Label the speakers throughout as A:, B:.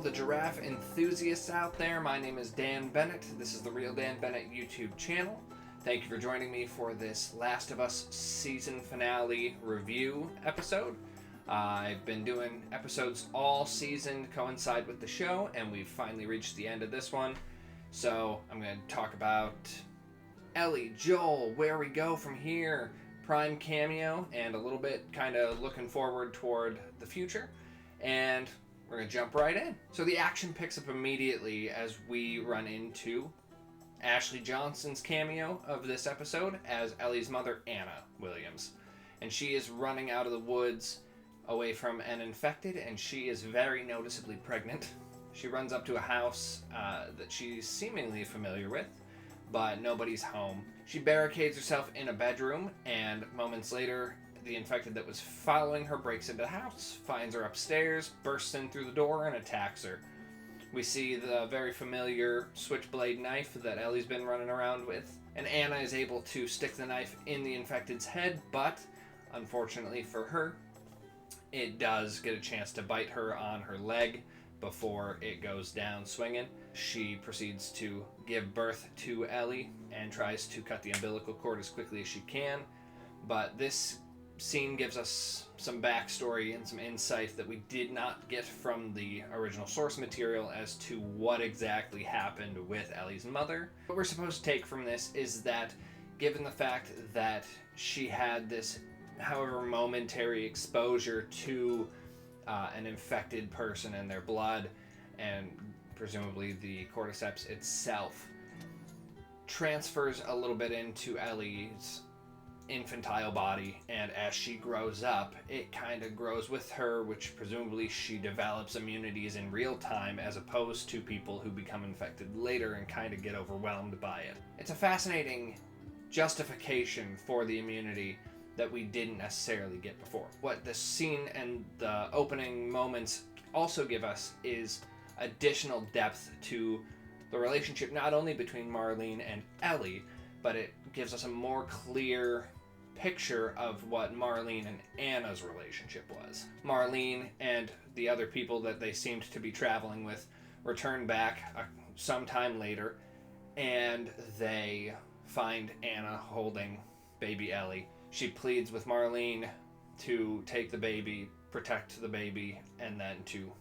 A: the giraffe enthusiasts out there. My name is Dan Bennett. This is the Real Dan Bennett YouTube channel. Thank you for joining me for this Last of Us season finale review episode. I've been doing episodes all season to coincide with the show, and we've finally reached the end of this one. So I'm going to talk about Ellie, Joel, where we go from here, Prime cameo, and a little bit kind of looking forward toward the future. And we're going to jump right in. So the action picks up immediately as we run into Ashley Johnson's cameo of this episode as Ellie's mother, Anna Williams. And she is running out of the woods away from an infected, and she is very noticeably pregnant. She runs up to a house that she's seemingly familiar with, but nobody's home. She barricades herself in a bedroom, and moments later, the infected that was following her breaks into the house, finds her upstairs, bursts in through the door, and attacks her. We see the very familiar switchblade knife that Ellie's been running around with, and Anna is able to stick the knife in the infected's head, but unfortunately for her, it does get a chance to bite her on her leg before it goes down swinging. She proceeds to give birth to Ellie and tries to cut the umbilical cord as quickly as she can, but this scene gives us some backstory and some insight that we did not get from the original source material as to what exactly happened with Ellie's mother. What we're supposed to take from this is that, given the fact that she had this however momentary exposure to an infected person and their blood, and presumably the cordyceps itself, transfers a little bit into Ellie's infantile body, and as she grows up, it kind of grows with her, which presumably she develops immunities in real time as opposed to people who become infected later and kind of get overwhelmed by it. It's a fascinating justification for the immunity that we didn't necessarily get before. What the scene and the opening moments also give us is additional depth to the relationship, not only between Marlene and Ellie, but it gives us a more clear picture of what Marlene and Anna's relationship was. Marlene and the other people that they seemed to be traveling with return back sometime later, and they find Anna holding baby Ellie. She pleads with Marlene to take the baby, protect the baby, and then to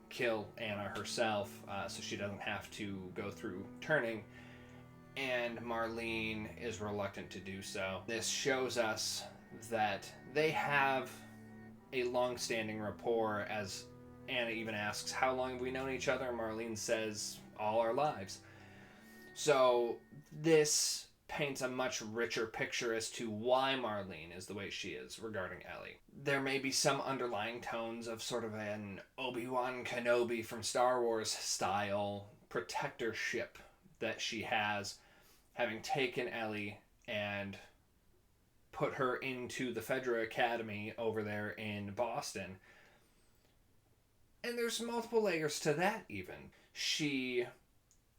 A: kill Anna herself so she doesn't have to go through turning. And Marlene is reluctant to do so. This shows us that they have a long-standing rapport, as Anna even asks, how long have we known each other? And Marlene says, all our lives. So this paints a much richer picture as to why Marlene is the way she is regarding Ellie. There may be some underlying tones of sort of an Obi-Wan Kenobi from Star Wars style protectorship that she has, having taken Ellie and put her into the Fedra Academy over there in Boston. And there's multiple layers to that even. She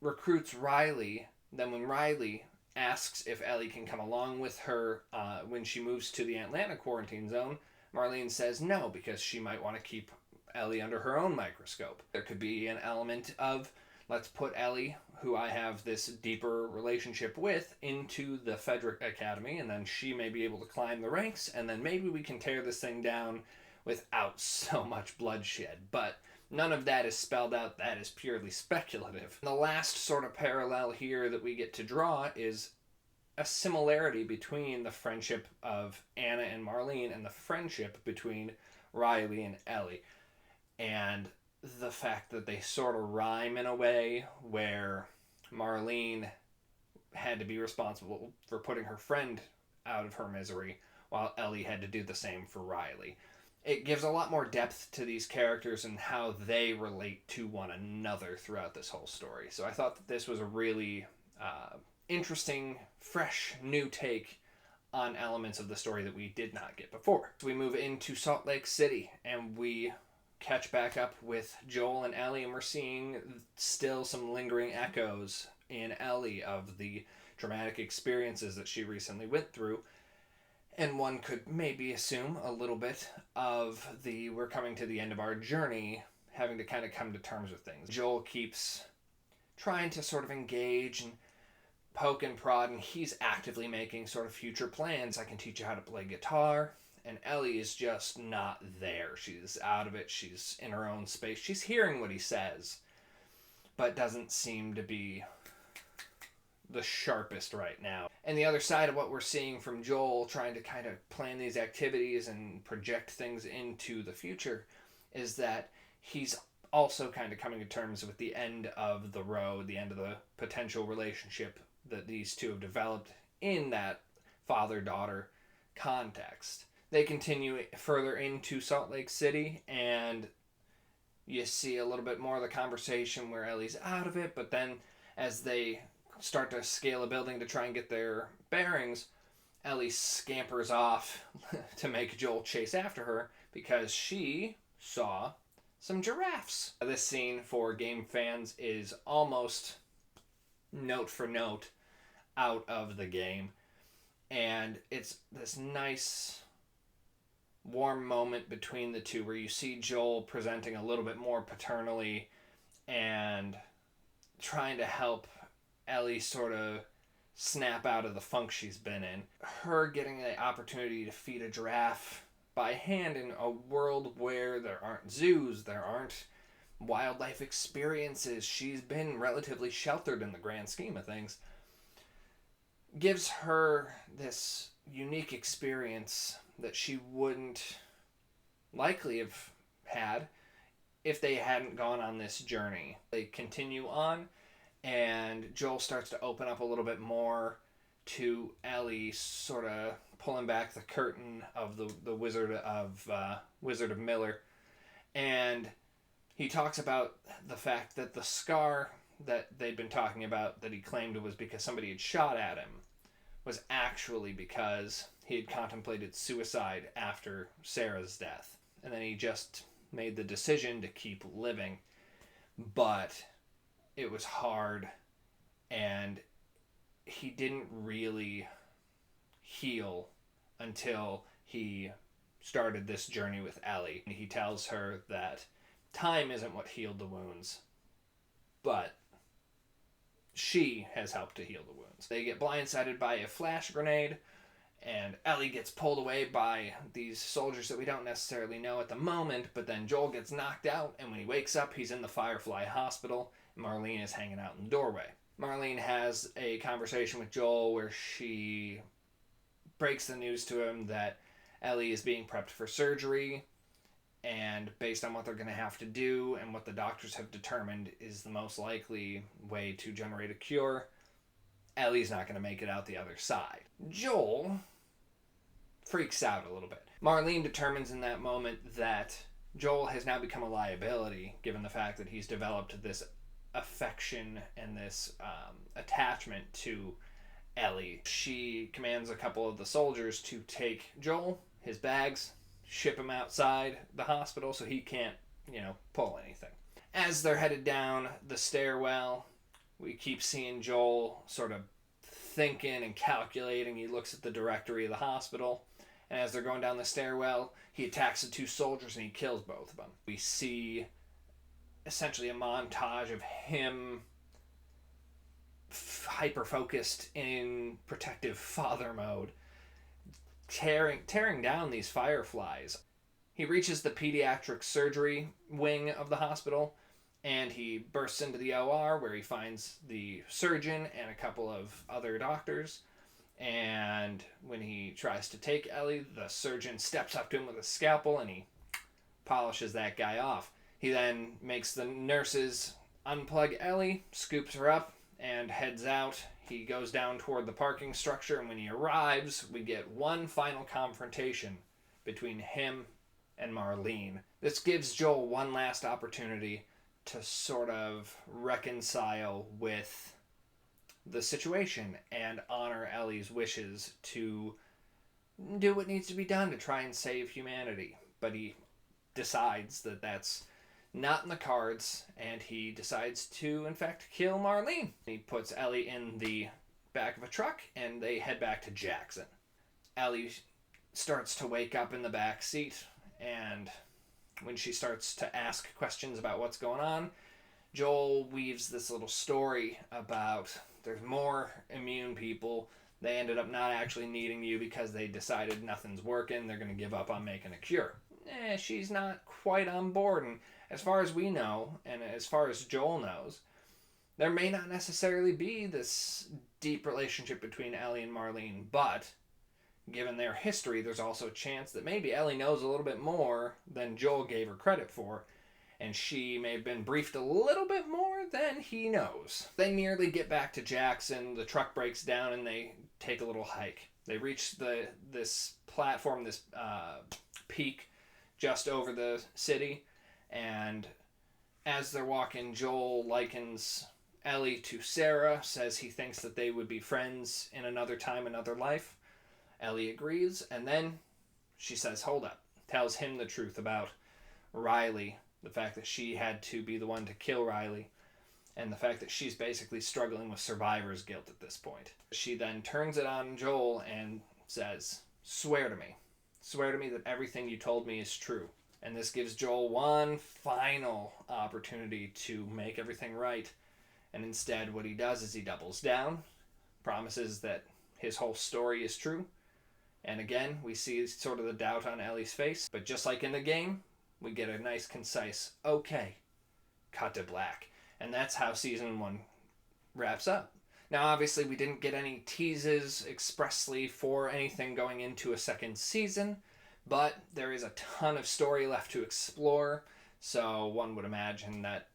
A: recruits Riley, then when Riley asks if Ellie can come along with her when she moves to the Atlanta quarantine zone, Marlene says no, because she might want to keep Ellie under her own microscope. There could be an element of, let's put Ellie, who I have this deeper relationship with, into the Fedra Academy, and then she may be able to climb the ranks, and then maybe we can tear this thing down without so much bloodshed. But none of that is spelled out. That is purely speculative. The last sort of parallel here that we get to draw is a similarity between the friendship of Anna and Marlene and the friendship between Riley and Ellie. And the fact that they sort of rhyme in a way where Marlene had to be responsible for putting her friend out of her misery, while Ellie had to do the same for Riley. It gives a lot more depth to these characters and how they relate to one another throughout this whole story. So I thought that this was a really interesting, fresh, new take on elements of the story that we did not get before. So we move into Salt Lake City, and we catch back up with Joel and Ellie, and we're seeing still some lingering echoes in Ellie of the traumatic experiences that she recently went through. And one could maybe assume a little bit of the we're coming to the end of our journey having to kind of come to terms with things. Joel keeps trying to sort of engage and poke and prod, and he's actively making sort of future plans. I can teach you how to play guitar. And Ellie is just not there. She's out of it. She's in her own space. She's hearing what he says, but doesn't seem to be the sharpest right now. And the other side of what we're seeing from Joel trying to kind of plan these activities and project things into the future is that he's also kind of coming to terms with the end of the road, the end of the potential relationship that these two have developed in that father-daughter context. They continue further into Salt Lake City, and you see a little bit more of the conversation where Ellie's out of it, but then as they start to scale a building to try and get their bearings, Ellie scampers off to make Joel chase after her because she saw some giraffes. This scene for game fans is almost note for note out of the game, and it's this nice warm moment between the two where you see Joel presenting a little bit more paternally and trying to help Ellie sort of snap out of the funk she's been in. Her getting the opportunity to feed a giraffe by hand in a world where there aren't zoos, there aren't wildlife experiences, she's been relatively sheltered in the grand scheme of things, gives her this unique experience that she wouldn't likely have had if they hadn't gone on this journey. They continue on, and Joel starts to open up a little bit more to Ellie, sort of pulling back the curtain of the Wizard of Miller, and he talks about the fact that the scar that they'd been talking about that he claimed was because somebody had shot at him was actually because he had contemplated suicide after Sarah's death. And then he just made the decision to keep living. But it was hard, and he didn't really heal until he started this journey with Ellie. He tells her that time isn't what healed the wounds, but she has helped to heal the wounds. They get blindsided by a flash grenade, and Ellie gets pulled away by these soldiers that we don't necessarily know at the moment, but then Joel gets knocked out, and when he wakes up, he's in the Firefly Hospital, and Marlene is hanging out in the doorway. Marlene has a conversation with Joel where she breaks the news to him that Ellie is being prepped for surgery, and based on what they're going to have to do and what the doctors have determined is the most likely way to generate a cure, Ellie's not going to make it out the other side. Joel freaks out a little bit. Marlene determines in that moment that Joel has now become a liability, given the fact that he's developed this affection and this attachment to Ellie. She commands a couple of the soldiers to take Joel, his bags, ship him outside the hospital so he can't, pull anything. As they're headed down the stairwell, we keep seeing Joel sort of thinking and calculating. He looks at the directory of the hospital, and as they're going down the stairwell, he attacks the two soldiers and he kills both of them. We see essentially a montage of him hyper-focused in protective father mode, tearing down these fireflies. He reaches the pediatric surgery wing of the hospital, and he bursts into the OR where he finds the surgeon and a couple of other doctors. And when he tries to take Ellie, the surgeon steps up to him with a scalpel and he polishes that guy off. He then makes the nurses unplug Ellie, scoops her up, and heads out. He goes down toward the parking structure, and when he arrives, we get one final confrontation between him and Marlene. This gives Joel one last opportunity to sort of reconcile with the situation and honor Ellie's wishes to do what needs to be done to try and save humanity. But he decides that that's not in the cards, and he decides to, in fact, kill Marlene. He puts Ellie in the back of a truck, and they head back to Jackson. Ellie starts to wake up in the back seat, and when she starts to ask questions about what's going on, Joel weaves this little story about there's more immune people. They ended up not actually needing you because they decided nothing's working. They're going to give up on making a cure. She's not quite on board. And as far as we know, and as far as Joel knows, there may not necessarily be this deep relationship between Ellie and Marlene, but given their history, there's also a chance that maybe Ellie knows a little bit more than Joel gave her credit for, and she may have been briefed a little bit more than he knows. They nearly get back to Jackson, the truck breaks down, and they take a little hike. They reach this platform, this peak just over the city, and as they're walking, Joel likens Ellie to Sarah, says he thinks that they would be friends in another time, another life. Ellie agrees, and then she says, hold up, tells him the truth about Riley, the fact that she had to be the one to kill Riley, and the fact that she's basically struggling with survivor's guilt at this point. She then turns it on Joel and says, swear to me that everything you told me is true. And this gives Joel one final opportunity to make everything right. And instead, what he does is he doubles down, promises that his whole story is true. And again, we see sort of the doubt on Ellie's face. But just like in the game, we get a nice, concise, okay, cut to black. And that's how season 1 wraps up. Now, obviously, we didn't get any teases expressly for anything going into a second season, but there is a ton of story left to explore. So one would imagine that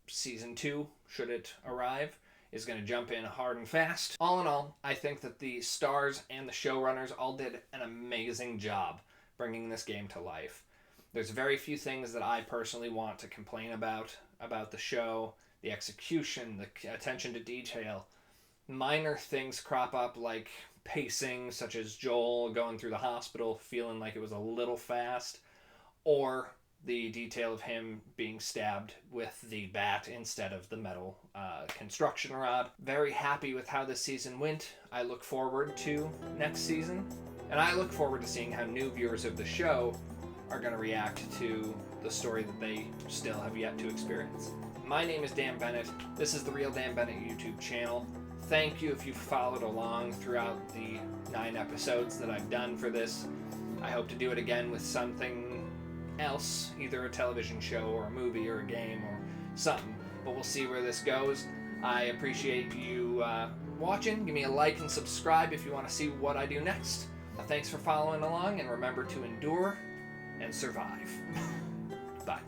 A: season 2, should it arrive, is going to jump in hard and fast. All in all, I think that the stars and the showrunners all did an amazing job bringing this game to life. There's very few things that I personally want to complain about the show, the execution, the attention to detail. Minor things crop up like pacing, such as Joel going through the hospital feeling like it was a little fast, or the detail of him being stabbed with the bat instead of the metal construction rod. Very happy with how this season went. I look forward to next season, and I look forward to seeing how new viewers of the show are going to react to the story that they still have yet to experience. My name is Dan Bennett. This is the Real Dan Bennett YouTube channel. Thank you if you've followed along throughout the 9 episodes that I've done for this. I hope to do it again with something else, either a television show or a movie or a game or something, but we'll see where this goes. I appreciate you watching. Give me a like and subscribe if you want to see what I do next. Thanks for following along, and remember to endure and survive. Bye.